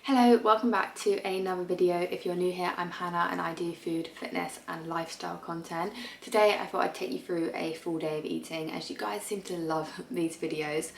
Hello, welcome back to another video. If you're new here, I'm Hannah and I do food, fitness and lifestyle content. Today I thought I'd take you through a full day of eating, as you guys seem to love these videos.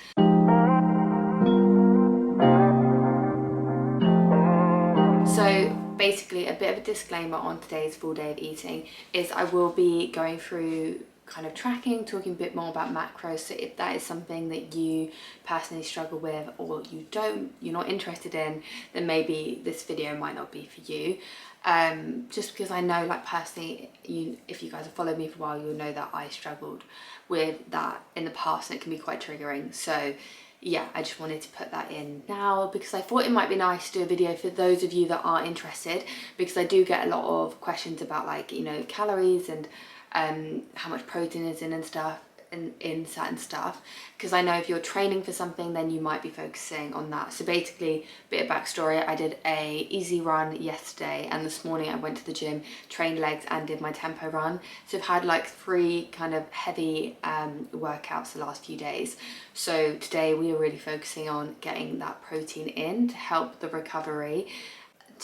So basically, a bit of a disclaimer on today's full day of eating is I will be going through kind of tracking, talking a bit more about macros. So if that is something that you personally struggle with or you're not interested in, then maybe this video might not be for you. Just because I know, like, personally, if you guys have followed me for a while, you'll know that I struggled with that in the past and it can be quite triggering. So yeah, I just wanted to put that in now because I thought it might be nice to do a video for those of you that are interested, because I do get a lot of questions about, like, you know, calories and how much protein is in and stuff, in certain stuff, because I know if you're training for something then you might be focusing on that. So basically, a bit of backstory: I did a easy run yesterday and this morning I went to the gym, trained legs and did my tempo run. So I've had like 3 kind of heavy workouts the last few days. So today we are really focusing on getting that protein in to help the recovery,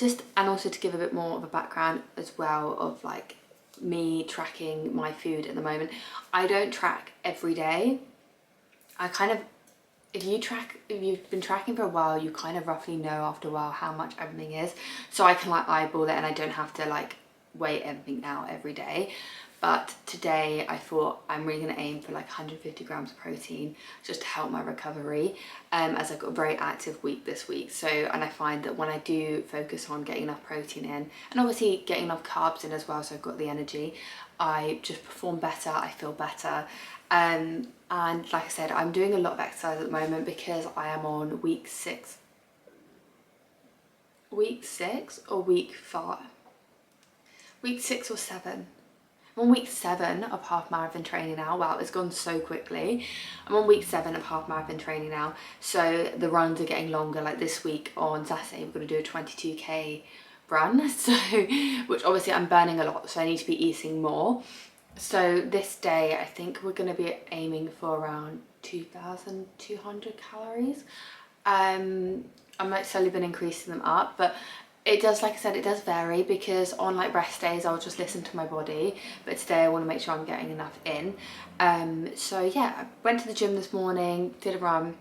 and also to give a bit more of a background as well of like me tracking my food at the moment. I don't track every day. If you've been tracking for a while, you kind of roughly know after a while how much everything is, so I can like eyeball it and I don't have to like weigh everything out every day. But today I thought I'm really going to aim for like 150 grams of protein just to help my recovery, as I've got a very active week this week. So, and I find that when I do focus on getting enough protein in and obviously getting enough carbs in as well, so I've got the energy, I just perform better, I feel better. And like I said, I'm doing a lot of exercise at the moment because I am on week 6 or week 5, week 6 or 7. I'm on week 7 of half marathon training now. Wow, it's gone so quickly. I'm on week 7 of half marathon training now. So the runs are getting longer. Like this week on Saturday, we're going to do a 22k run. So, which obviously I'm burning a lot, so I need to be eating more. So this day, I think we're going to be aiming for around 2,200 calories. I'm like slowly been increasing them up, but it does, like I said, it does vary because on like rest days I'll just listen to my body, but today I want to make sure I'm getting enough in. So yeah, I went to the gym this morning, did a run,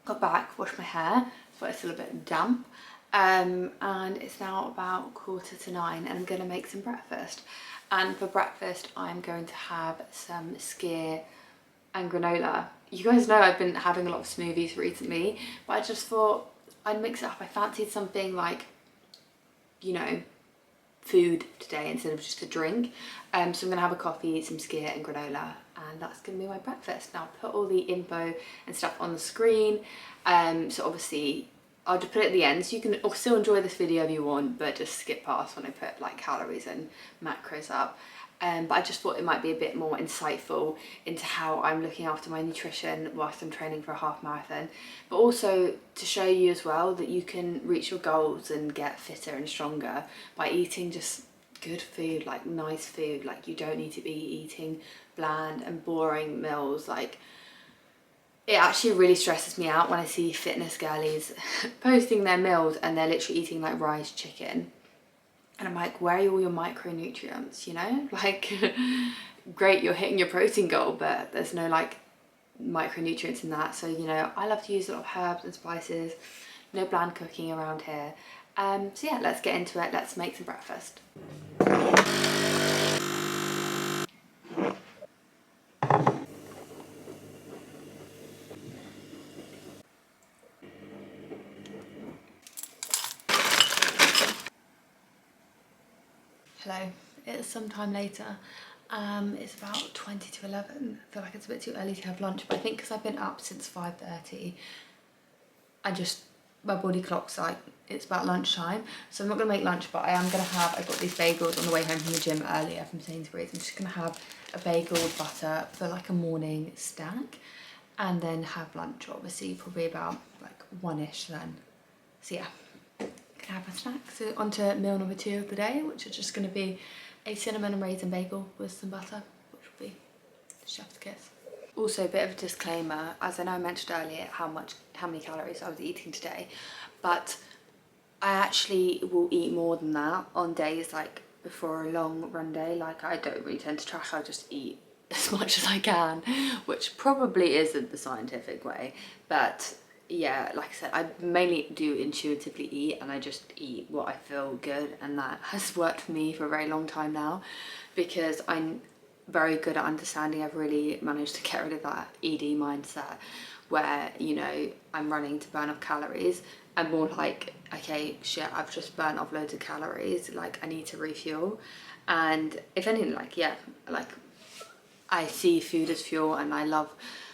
got back, washed my hair, but it's still a bit damp, and it's now about 8:45 and I'm going to make some breakfast. And for breakfast I'm going to have some skyr and granola. You guys know I've been having a lot of smoothies recently, but I just thought I'd mix it up. I fancied something like, you know, food today instead of just a drink. So I'm gonna have a coffee, some skyr and granola, and that's gonna be my breakfast. Now I'll put all the info and stuff on the screen. So obviously I'll just put it at the end, so you can still enjoy this video if you want, but just skip past when I put like calories and macros up. But I just thought it might be a bit more insightful into how I'm looking after my nutrition whilst I'm training for a half marathon, but also to show you as well that you can reach your goals and get fitter and stronger by eating just good food, like nice food. Like, you don't need to be eating bland and boring meals. Like, it actually really stresses me out when I see fitness girlies posting their meals and they're literally eating like rice, chicken. And I'm like, where are all your micronutrients, you know? Like, great, you're hitting your protein goal, but there's no like micronutrients in that. So, you know, I love to use a lot of herbs and spices, no bland cooking around here. So yeah, let's get into it. Let's make some breakfast. Hello, it's sometime later. It's about 20 to 11. I feel like it's a bit too early to have lunch, but I think because I've been up since 5:30, my body clock's like, it's about lunchtime. So I'm not gonna make lunch, but I am gonna have, I got these bagels on the way home from the gym earlier from Sainsbury's. I'm just gonna have a bagel with butter for like a morning snack, and then have lunch, obviously, probably about like 1ish then. So yeah, gonna have a snack. So on to meal number 2 of the day, which is just gonna be a cinnamon and raisin bagel with some butter, which will be chef's kiss. Also, a bit of a disclaimer, as I know I mentioned earlier how many calories I was eating today, but I actually will eat more than that on days like before a long run day. Like I don't really tend to track, I just eat as much as I can, which probably isn't the scientific way, but yeah, like I said, I mainly do intuitively eat, and I just eat what I feel good, and that has worked for me for a very long time now, because I'm very good at understanding. I've really managed to get rid of that ED mindset where, you know, I'm running to burn off calories. I'm more like, okay, shit, I've just burnt off loads of calories, like I need to refuel. And if anything, like, yeah, like I see food as fuel, and I love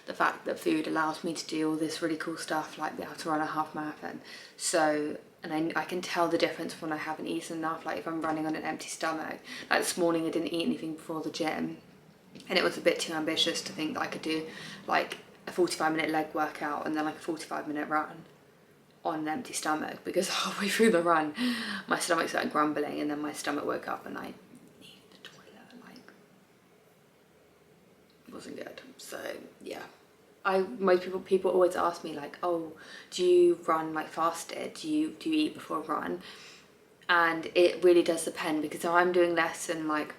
the fact that food allows me to do all this really cool stuff, like be able to run a half marathon. So, and I can tell the difference when I haven't eaten enough, like if I'm running on an empty stomach. Like this morning I didn't eat anything before the gym, and it was a bit too ambitious to think that I could do like a 45-minute leg workout and then like a 45-minute run on an empty stomach, because halfway through the run my stomach started grumbling, and then my stomach woke up and I needed the toilet, like it wasn't good. So yeah, most people always ask me like, oh, do you run like fasted, do you eat before a run? And it really does depend, because if I'm doing less than like,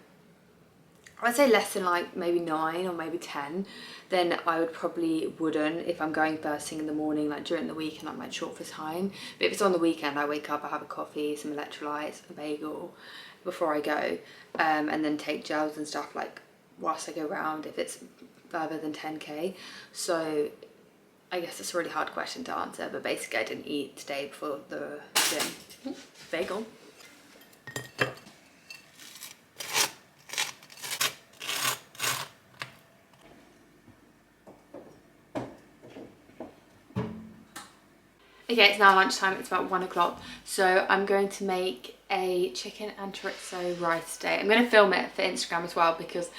I'd say less than like maybe 9 or maybe 10, then I would probably wouldn't. If I'm going first thing in the morning, like during the week and I'm like short for time. But if it's on the weekend, I wake up, I have a coffee, some electrolytes, a bagel before I go, and then take gels and stuff like whilst I go around if it's further than 10k. So I guess it's a really hard question to answer, but basically I didn't eat today before the gym. Bagel. Okay, it's now lunchtime, it's about 1 o'clock. So I'm going to make a chicken and chorizo rice today. I'm going to film it for Instagram as well, because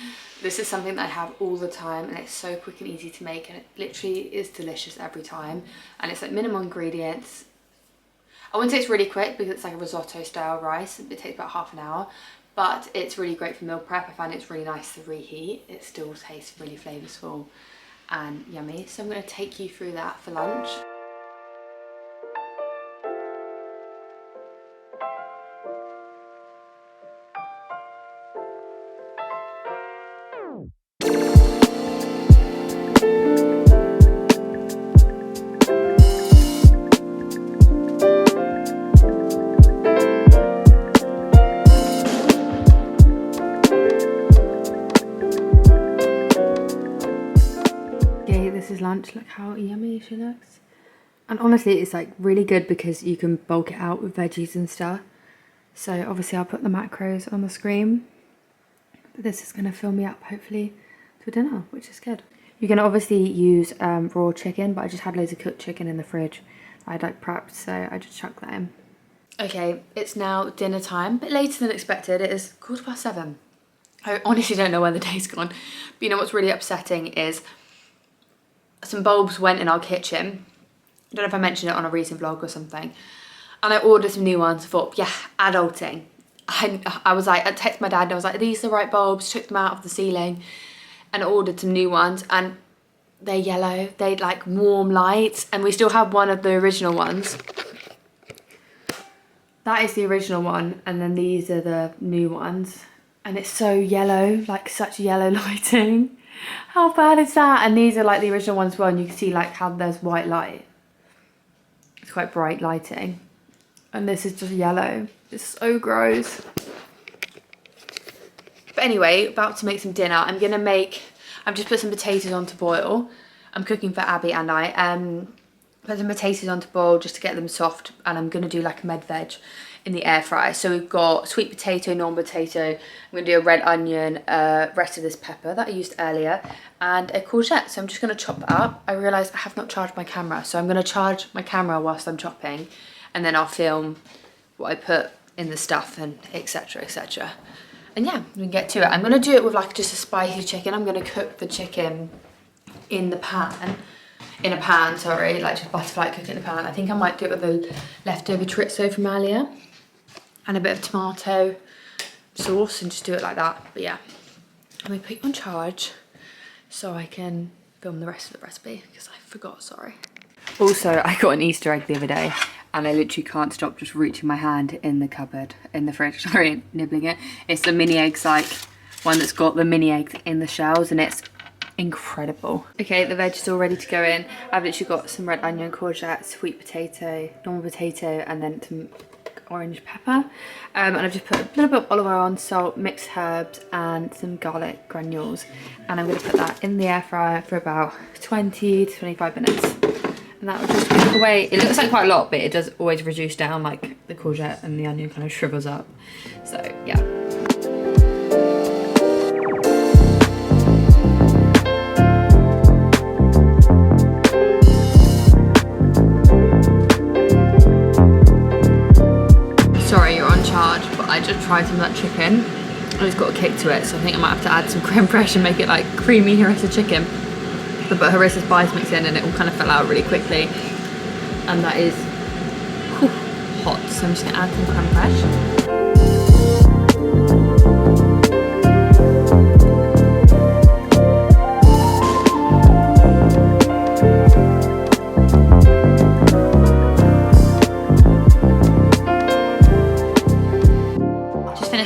this is something that I have all the time, and it's so quick and easy to make, and it literally is delicious every time. And it's like minimal ingredients. I wouldn't say it's really quick because it's like a risotto style rice. It takes about half an hour, but it's really great for meal prep. I find it's really nice to reheat. It still tastes really flavourful and yummy. So I'm going to take you through that for lunch. This is lunch. Look how yummy she looks. And honestly, it's like really good because you can bulk it out with veggies and stuff. So obviously I'll put the macros on the screen, but this is going to fill me up hopefully to dinner, which is good. You can obviously use raw chicken, but I just had loads of cooked chicken in the fridge I'd like prepped, so I just chucked that in. Okay, it's now dinner time, but later than expected. It is 7:15. I honestly don't know where the day's gone. But you know what's really upsetting is some bulbs went in our kitchen. I don't know if I mentioned it on a recent vlog or something. And I ordered some new ones. I thought, yeah, adulting. I was like, I texted my dad and I was like, are these the right bulbs? Took them out of the ceiling and ordered some new ones, and they're yellow. They're like warm lights, and we still have one of the original ones. That is the original one, and then these are the new ones. And it's so yellow, like such yellow lighting. How bad is that? And these are like the original ones as well, and you can see like how there's white light. It's quite bright lighting. And this is just yellow. It's so gross. But anyway, about to make some dinner. I've just put some potatoes on to boil. I'm cooking for Abby and I. Put some potatoes on to boil just to get them soft, and I'm going to do like a med veg in the air fryer. So we've got sweet potato, normal potato. I'm going to do a red onion, rest of this pepper that I used earlier, and a courgette. So I'm just going to chop it up. I realised I have not charged my camera, so I'm going to charge my camera whilst I'm chopping, and then I'll film what I put in the stuff and etc, etc. And yeah, we can get to it. I'm going to do it with like just a spicy chicken. I'm going to cook the chicken in a pan, like just butterfly cook it in a pan. I think I might do it with the leftover chorizo from earlier and a bit of tomato sauce and just do it like that. But yeah, let me put you on charge so I can film the rest of the recipe because I forgot, sorry. Also, I got an Easter egg the other day, and I literally can't stop just reaching my hand in the cupboard, in the fridge, sorry, nibbling it. It's the mini eggs, like one that's got the mini eggs in the shells, and it's incredible. Okay, the veg is all ready to go in. I've literally got some red onion, courgette, sweet potato, normal potato, and then some orange pepper. And I've just put a little bit of olive oil on, salt, mixed herbs, and some garlic granules. And I'm going to put that in the air fryer for about 20 to 25 minutes. And that will just cook away. It looks like quite a lot, but it does always reduce down, like the courgette and the onion kind of shrivels up. So yeah. Sorry, you're on charge, but I just tried some of that chicken and it's got a kick to it, so I think I might have to add some creme fraiche and make it like creamy harissa chicken. But harissa spice mixed in and it all kind of fell out really quickly, and that is hot, so I'm just gonna add some creme fraiche.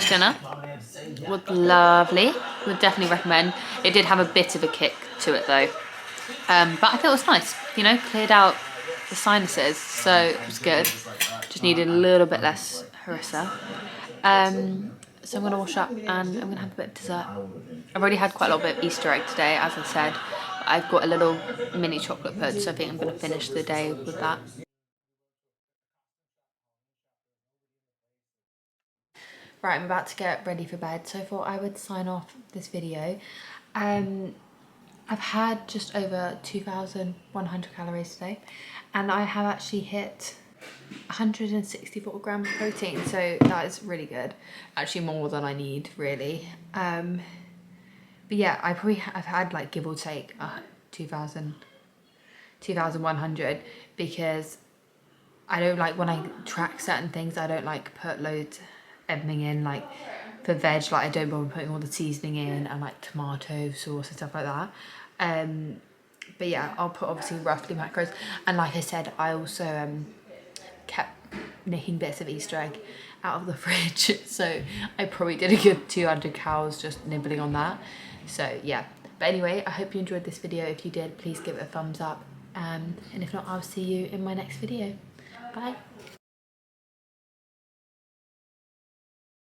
Dinner was lovely, would definitely recommend. It did have a bit of a kick to it though, but I thought it was nice, you know, cleared out the sinuses, so it was good. Just needed a little bit less harissa. So I'm gonna wash up and I'm gonna have a bit of dessert. I've already had quite a little bit of Easter egg today, as I said. I've got a little mini chocolate pudge, so I think I'm gonna finish the day with that. Right, I'm about to get ready for bed, so I thought I would sign off this video. I've had just over 2,100 calories today, and I have actually hit 164 grams of protein, so that is really good. Actually more than I need, really. But yeah, I've had like give or take 2,100, because I don't like, when I track certain things, I don't like put loads everything in, like for veg, like I don't bother putting all the seasoning in, and like tomato sauce and stuff like that. But yeah, I'll put obviously roughly macros, and like I said, I also kept nicking bits of Easter egg out of the fridge, so I probably did a good 200 calories just nibbling on that. So yeah, but anyway, I hope you enjoyed this video. If you did, please give it a thumbs up, and if not, I'll see you in my next video. Bye.